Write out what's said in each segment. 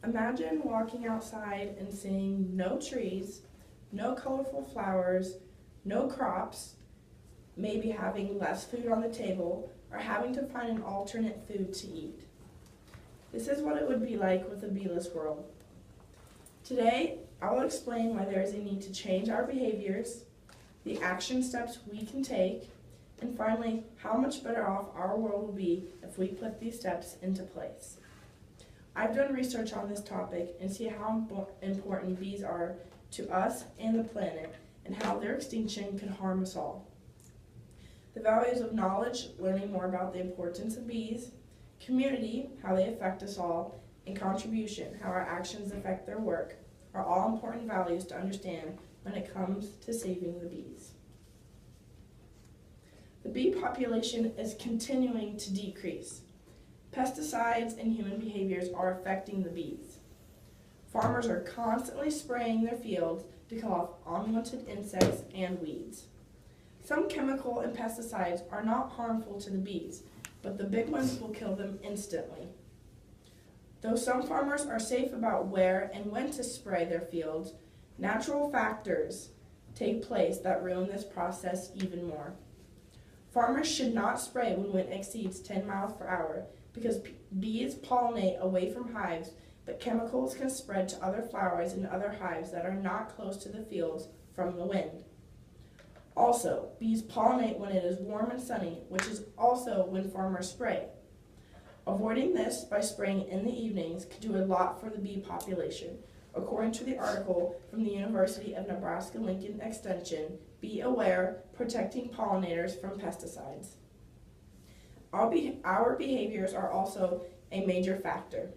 Imagine walking outside and seeing no trees, no colorful flowers, no crops, maybe having less food on the table, or having to find an alternate food to eat. This is what it would be like with a beeless world. Today, I will explain why there is a need to change our behaviors, the action steps we can take, and finally, how much better off our world will be if we put these steps into place. I've done research on this topic and see how important bees are to us and the planet, and how their extinction could harm us all. The values of knowledge, learning more about the importance of bees, community, how they affect us all, and contribution, how our actions affect their work, are all important values to understand when it comes to saving the bees. The bee population is continuing to decrease. Pesticides and human behaviors are affecting the bees. Farmers are constantly spraying their fields to kill off unwanted insects and weeds. Some chemical and pesticides are not harmful to the bees, but the big ones will kill them instantly. Though some farmers are safe about where and when to spray their fields, natural factors take place that ruin this process even more. Farmers should not spray when wind exceeds 10 miles per hour because bees pollinate away from hives, but chemicals can spread to other flowers and other hives that are not close to the fields from the wind. Also, bees pollinate when it is warm and sunny, which is also when farmers spray. Avoiding this by spraying in the evenings could do a lot for the bee population, according to the article from the University of Nebraska-Lincoln Extension, Be Aware, Protecting Pollinators from Pesticides. Our behaviors are also a major factor.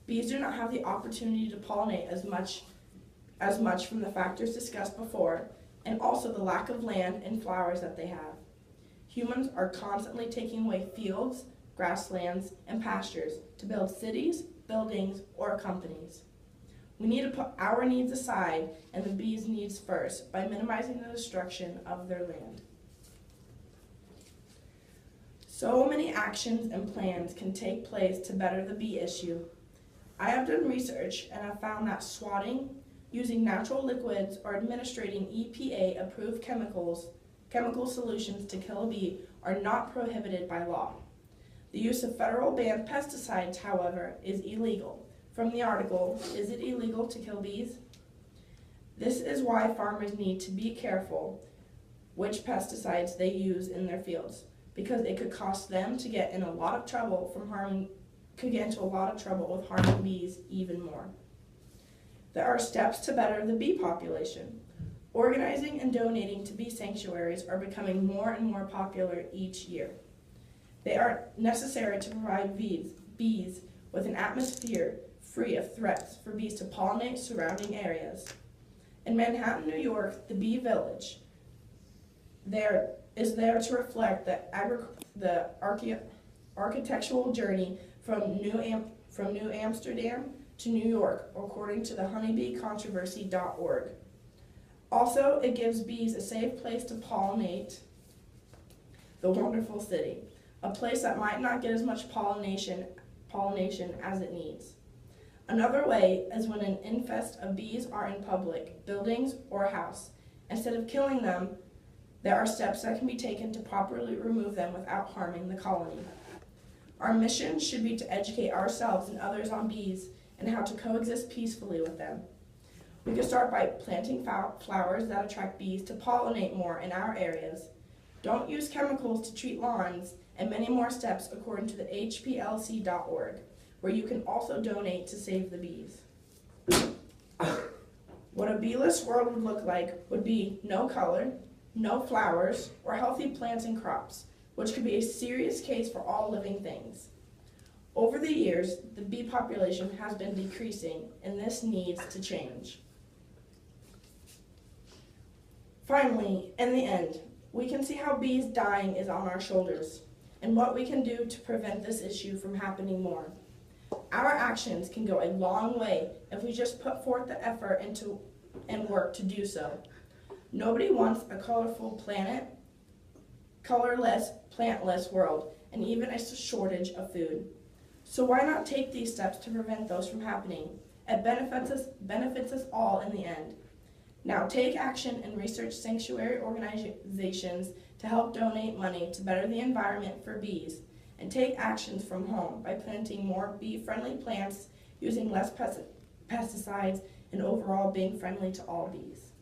Bees do not have the opportunity to pollinate as much from the factors discussed before, and also the lack of land and flowers that they have. Humans are constantly taking away fields, grasslands, and pastures to build cities, buildings, or companies. We need to put our needs aside and the bees' needs first by minimizing the destruction of their land. So many actions and plans can take place to better the bee issue. I have done research and have found that swatting, using natural liquids, or administering EPA-approved chemical solutions to kill a bee are not prohibited by law. The use of federal banned pesticides, however, is illegal. From the article, Is It Illegal to Kill Bees? This is why farmers need to be careful which pesticides they use in their fields, because it could cost them to get into a lot of trouble with harming bees even more. There are steps to better the bee population. Organizing and donating to bee sanctuaries are becoming more and more popular each year. They are necessary to provide bees with an atmosphere free of threats for bees to pollinate surrounding areas. In Manhattan, New York, the Bee Village is there to reflect the architectural journey from New Amsterdam to New York, according to the honeybeecontroversy.org. Also, it gives bees a safe place to pollinate the wonderful city, a place that might not get as much pollination as it needs. Another way is when an infest of bees are in public buildings or house. Instead of killing them, there are steps that can be taken to properly remove them without harming the colony. Our mission should be to educate ourselves and others on bees and how to coexist peacefully with them. We could start by planting flowers that attract bees to pollinate more in our areas. Don't use chemicals to treat lawns, and many more steps according to the hplc.org, where you can also donate to save the bees. What a beeless world would look like would be no color, no flowers, or healthy plants and crops, which could be a serious case for all living things. Over the years, the bee population has been decreasing, and this needs to change. Finally, in the end, we can see how bees dying is on our shoulders, and what we can do to prevent this issue from happening more. Our actions can go a long way if we just put forth the effort and work to do so. Nobody wants a colorful planet, colorless, plantless world, and even a shortage of food. So why not take these steps to prevent those from happening? It benefits us all in the end. Now take action and research sanctuary organizations to help donate money to better the environment for bees, and take actions from home by planting more bee-friendly plants, using less pesticides, and overall being friendly to all bees.